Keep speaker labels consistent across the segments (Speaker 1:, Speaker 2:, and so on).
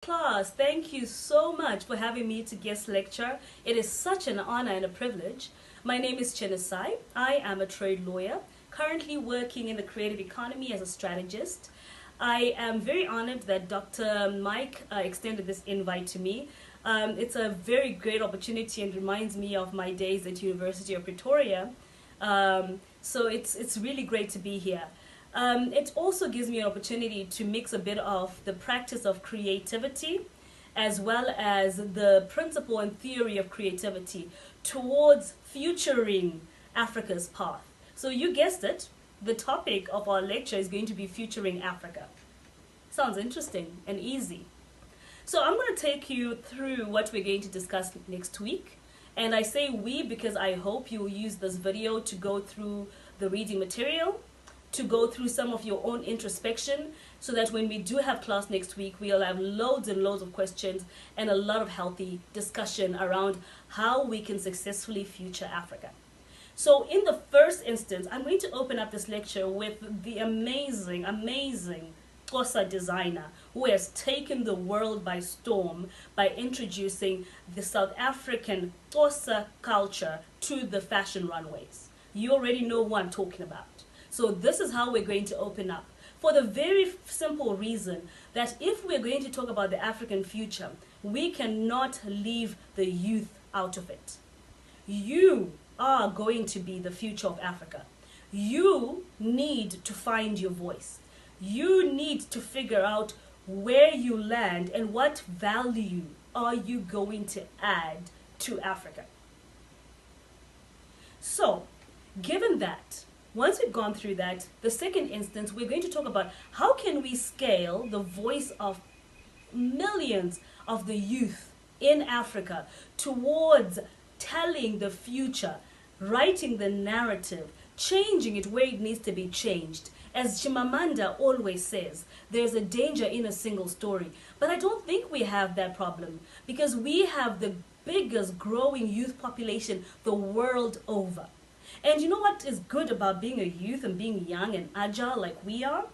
Speaker 1: Class, thank you so much for having me to guest lecture. It is such an honor and a privilege. My name is Chenesai. I am a trade lawyer, currently working in the creative economy as a strategist. I am very honored that Dr. Mike extended this invite to me. It's a very great opportunity and reminds me of my days at University of Pretoria. So it's really great to be here. It also gives me an opportunity to mix a bit of the practice of creativity as well as the principle and theory of creativity towards futuring Africa's path. So you guessed it, the topic of our lecture is going to be futuring Africa. Sounds interesting and easy. So I'm going to take you through what we're going to discuss next week. And I say we because I hope you will use this video to go through the reading material, to go through some of your own introspection, so that when we do have class next week, we'll have loads and loads of questions and a lot of healthy discussion around how we can successfully future Africa. So in the first instance, I'm going to open up this lecture with the amazing Xhosa designer who has taken the world by storm by introducing the South African Xhosa culture to the fashion runways. You already know who I'm talking about. So this is how we're going to open up, for the very simple reason that if we're going to talk about the African future, we cannot leave the youth out of it. You are going to be the future of Africa. You need to find your voice. You need to figure out where you land and what value are you going to add to Africa. So, given that, once we've gone through that, the second instance, we're going to talk about how can we scale the voice of millions of the youth in Africa towards telling the future, writing the narrative, changing it where it needs to be changed. As Chimamanda always says, there's a danger in a single story. But I don't think we have that problem because we have the biggest growing youth population the world over. And you know what is good about being a youth and being young and agile like we are?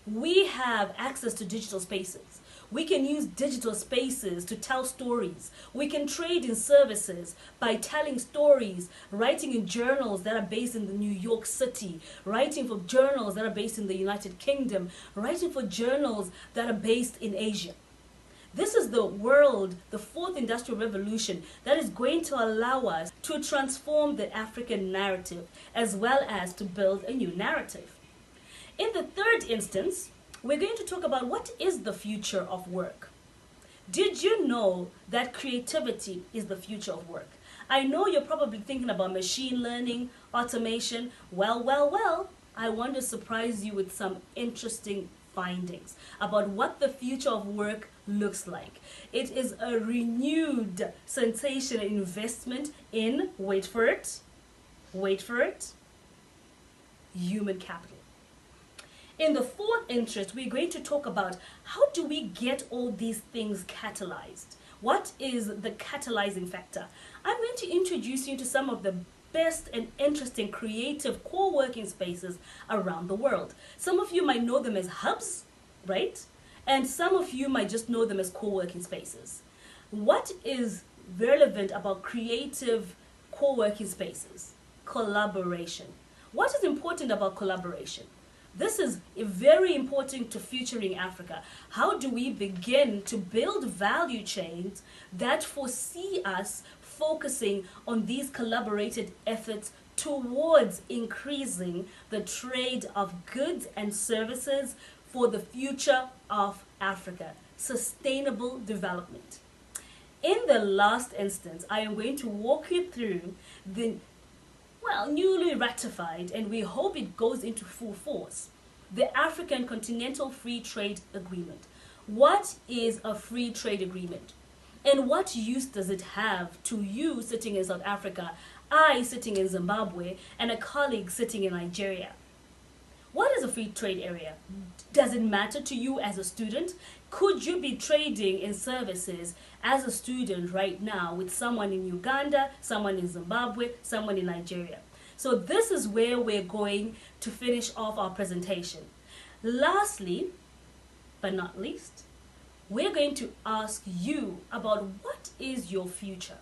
Speaker 1: We have access to digital spaces. We can use digital spaces to tell stories. We can trade in services by telling stories, writing in journals that are based in the New York City, writing for journals that are based in the United Kingdom, writing for journals that are based in Asia. This is the world, the fourth industrial revolution, that is going to allow us to transform the African narrative as well as to build a new narrative. In the third instance, we're going to talk about what is the future of work. Did you know that creativity is the future of work? I know you're probably thinking about machine learning, automation. Well, I want to surprise you with some interesting findings about what the future of work looks like. It is a renewed sensation and investment in, wait for it, human capital. In the fourth interest, we're going to talk about how do we get all these things catalyzed? What is the catalyzing factor? I'm going to introduce you to some of the best and interesting creative co-working spaces around the world. Some of you might know them as hubs, right? And some of you might just know them as co-working spaces. What is relevant about creative co-working spaces? Collaboration. What is important about collaboration? This is very important to futuring Africa. How do we begin to build value chains that foresee us focusing on these collaborated efforts towards increasing the trade of goods and services for the future of Africa, sustainable development. In the last instance, I am going to walk you through the newly ratified, and we hope it goes into full force, the African Continental Free Trade Agreement. What is a free trade agreement? And what use does it have to you sitting in South Africa, I sitting in Zimbabwe, and a colleague sitting in Nigeria? What is a free trade area? Does it matter to you as a student? Could you be trading in services as a student right now with someone in Uganda, someone in Zimbabwe, someone in Nigeria? So this is where we're going to finish off our presentation. Lastly, but not least, we're going to ask you about what is your future.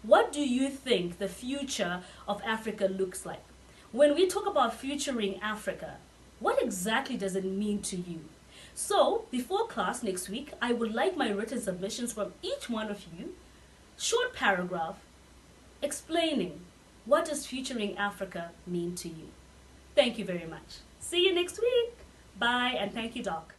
Speaker 1: What do you think the future of Africa looks like? When we talk about futuring Africa, what exactly does it mean to you? So, before class next week, I would like my written submissions from each one of you, short paragraph, explaining what does futuring Africa mean to you. Thank you very much. See you next week. Bye, and thank you, Doc.